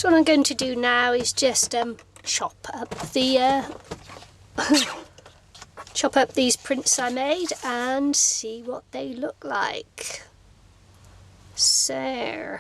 So what I'm going to do now is just chop up the chop up these prints I made and see what they look like. So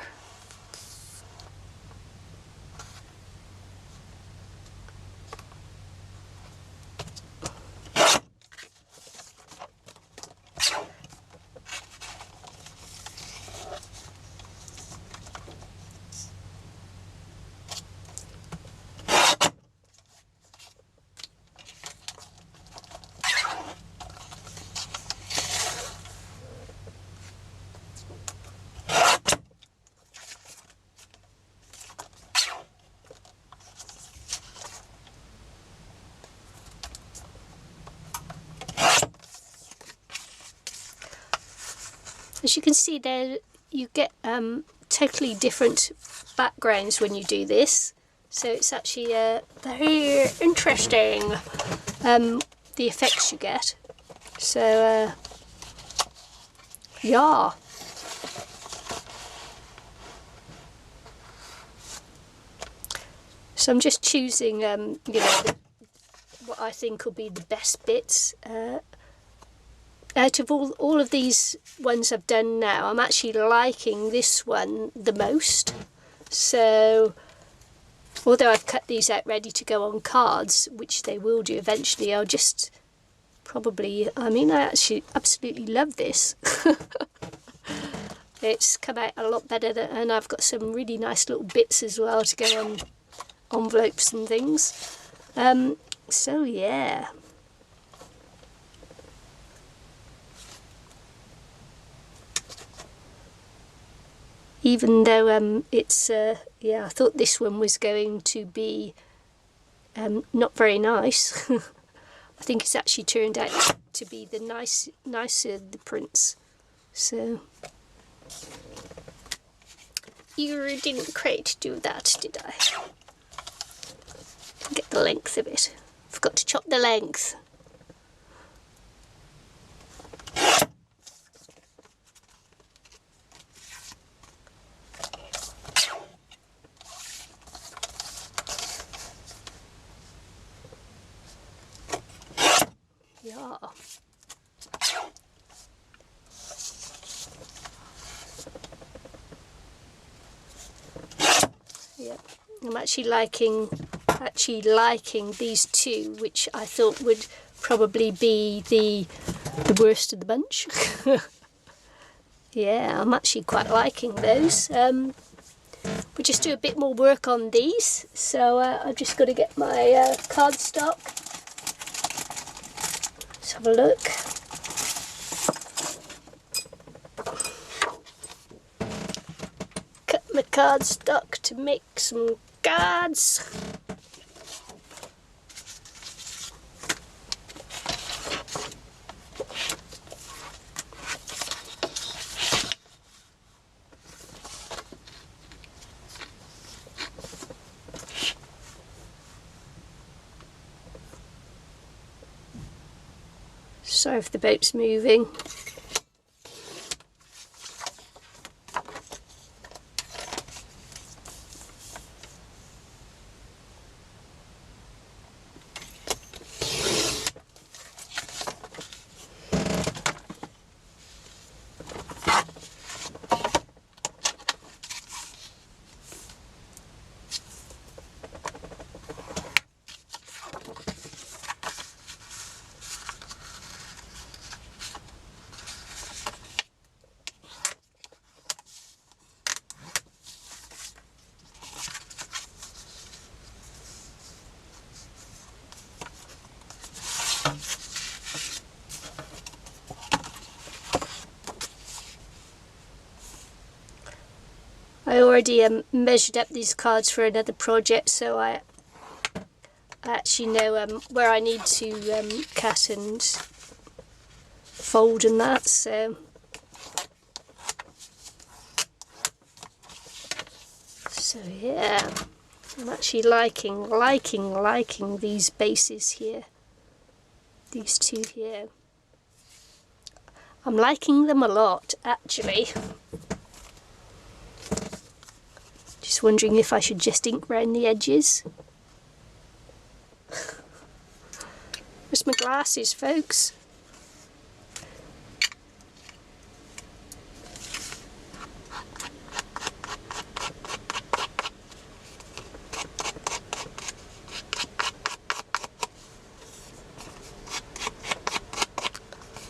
as you can see there, you get totally different backgrounds when you do this. So it's actually very interesting, the effects you get. So yeah. So I'm just choosing, you know, what I think will be the best bits. Out of all of these ones I've done now, I'm actually liking this one the most. So although I've cut these out ready to go on cards, which they will do eventually, I'll just probably, I mean, I actually absolutely love this. It's come out a lot better than, and I've got some really nice little bits as well to go on envelopes and things. So yeah. Even though it's, yeah, I thought this one was going to be not very nice. I think it's actually turned out to be the nicer the prints. So, you didn't quite do that, did I? Get the length of it. Forgot to chop the length. Yeah. Yeah. I'm actually liking these two, which I thought would probably be the worst of the bunch. Yeah, I'm actually quite liking those. We'll just do a bit more work on these. So I've just got to get my cardstock. Let's have a look. Cut my cardstock to make some cards. Sorry if the boat's moving. I already measured up these cards for another project, so I actually know where I need to cut and fold and that. So yeah, I'm actually liking these bases here, these two here. I'm liking them a lot, actually. Just was wondering if I should just ink round the edges. Where's my glasses, folks?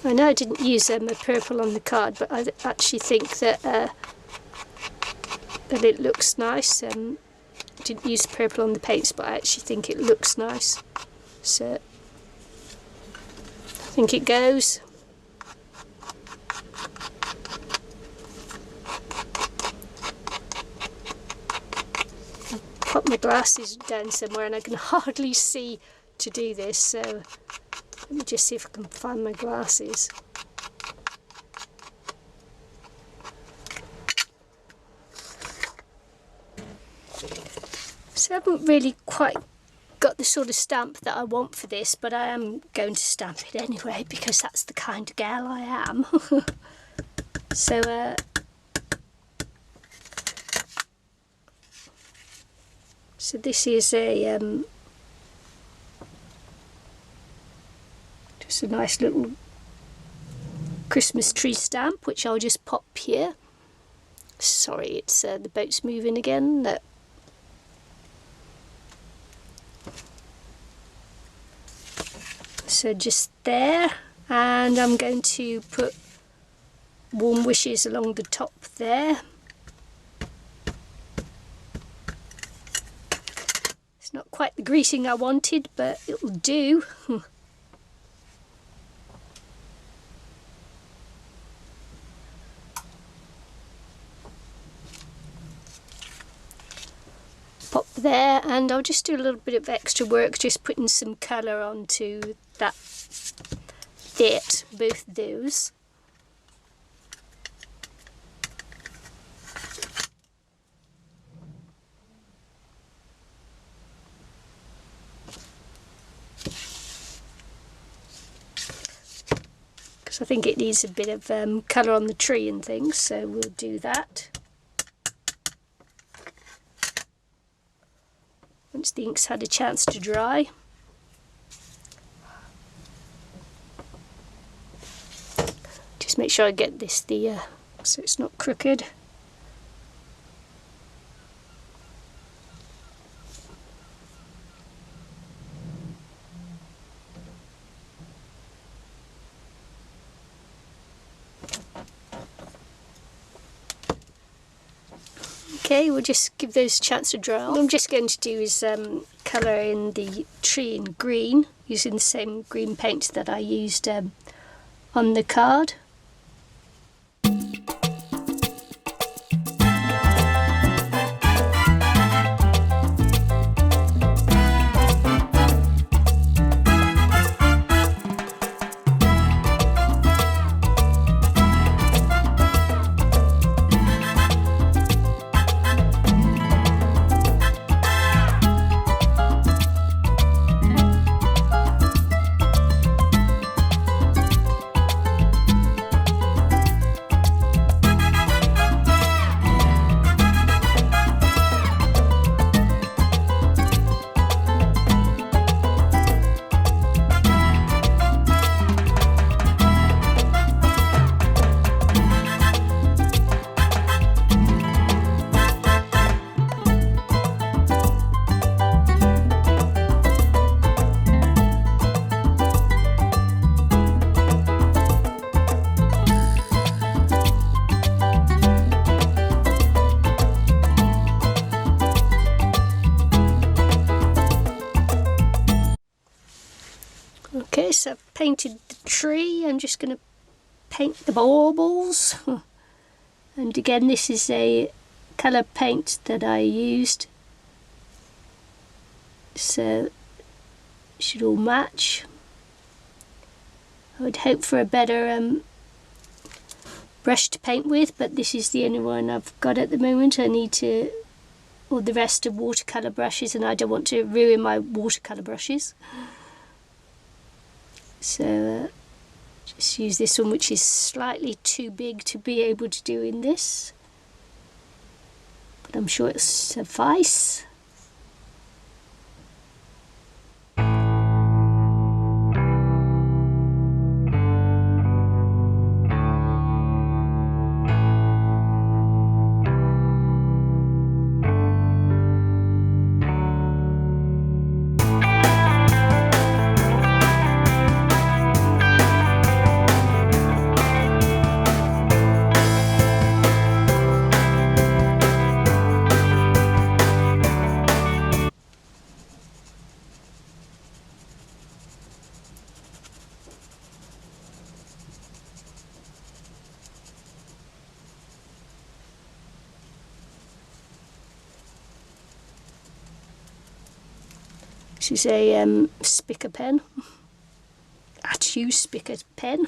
I know I didn't use a purple on the card, but I actually think that that it looks nice. Didn't use purple on the paints, but I actually think it looks nice. So I think it goes. Put my glasses down somewhere and I can hardly see to do this, so let me just see if I can find my glasses. So I haven't really quite got the sort of stamp that I want for this, but I am going to stamp it anyway because that's the kind of gal I am. So so this is a just a nice little Christmas tree stamp, which I'll just pop here. Sorry, it's the boat's moving again. No. So just there, and I'm going to put warm wishes along the top there. It's not quite the greeting I wanted, but it'll do. Pop there, and I'll just do a little bit of extra work, just putting some colour onto that bit, both those. Because I think it needs a bit of colour on the tree and things, so we'll do that. Once the ink's had a chance to dry. Just make sure I get this so it's not crooked. Okay, we'll just give those a chance to dry. What I'm just going to do is colour in the tree in green, using the same green paint that I used on the card. Okay, so I've painted the tree. I'm just going to paint the baubles. And again, this is a colour paint that I used, so it should all match. I would hope for a better brush to paint with, but this is the only one I've got at the moment. I need to, or the rest are watercolour brushes, and I don't want to ruin my watercolour brushes. So just use this one, which is slightly too big to be able to do in this. but I'm sure it'll suffice. This is a spicker pen, a two spicker pen.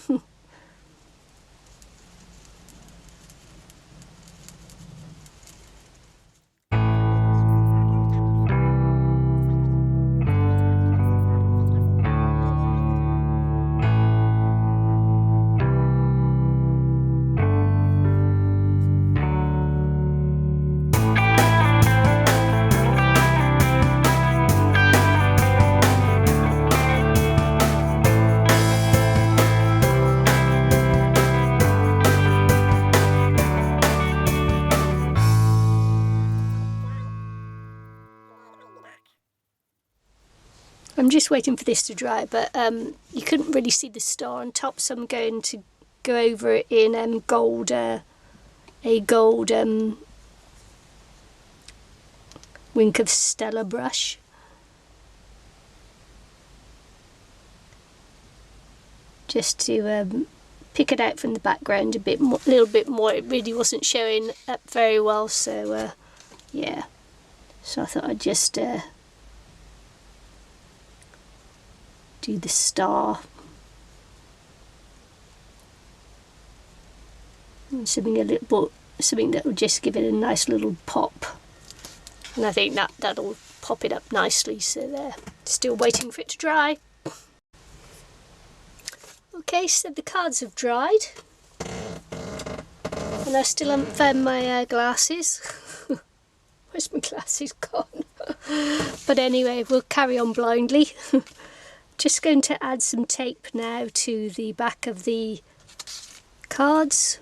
I'm just waiting for this to dry, but you couldn't really see the star on top, so I'm going to go over it in gold, a gold Wink of Stella brush. Just to pick it out from the background a bit more, little bit more. It really wasn't showing up very well, so yeah. So I thought I'd just do the star. And something that will just give it a nice little pop. And I think that'll pop it up nicely. So there. Still waiting for it to dry. Okay, so the cards have dried. And I still haven't found my glasses. Where's my glasses gone? But anyway, we'll carry on blindly. Just going to add some tape now to the back of the cards.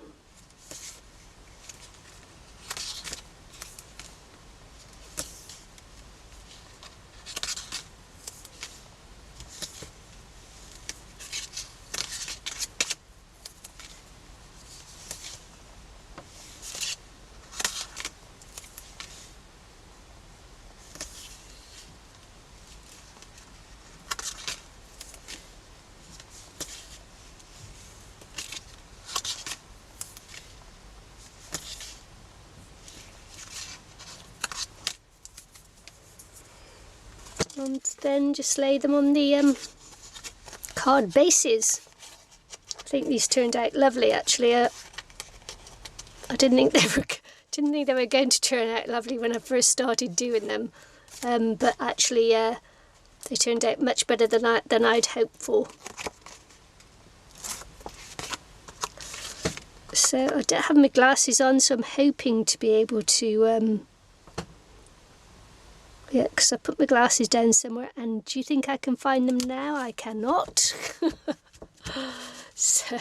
And then just lay them on the card bases. I think these turned out lovely, actually. I didn't think they were going to turn out lovely when I first started doing them, but actually they turned out much better than I'd hoped for. So I don't have my glasses on, so I'm hoping to be able to yeah, because I put my glasses down somewhere, and do you think I can find them now? I cannot. So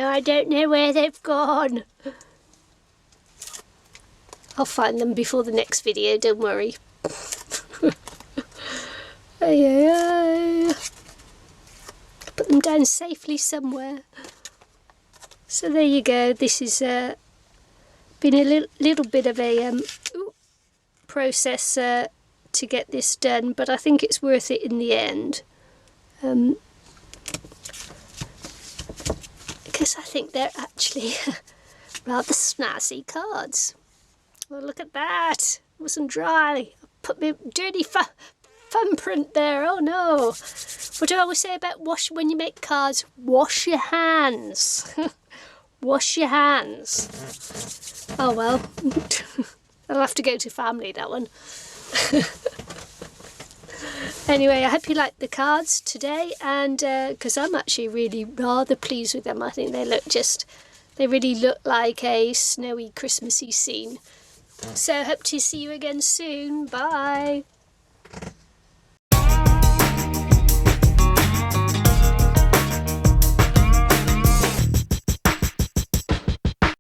I don't know where they've gone. I'll find them before the next video, don't worry. I put them down safely somewhere. So there you go. This has been a little bit of a process to get this done, but I think it's worth it in the end, because I think they're actually rather snazzy cards. Well, look at that, it wasn't dry. I put my dirty thumbprint there. Oh no. What do I always say about when you make cards? Wash your hands. Wash your hands. Oh well. I'll have to go to family, that one. Anyway, I hope you liked the cards today, and because I'm actually really rather pleased with them. I think they look just They really look like a snowy Christmassy scene. So hope to see you again soon. Bye.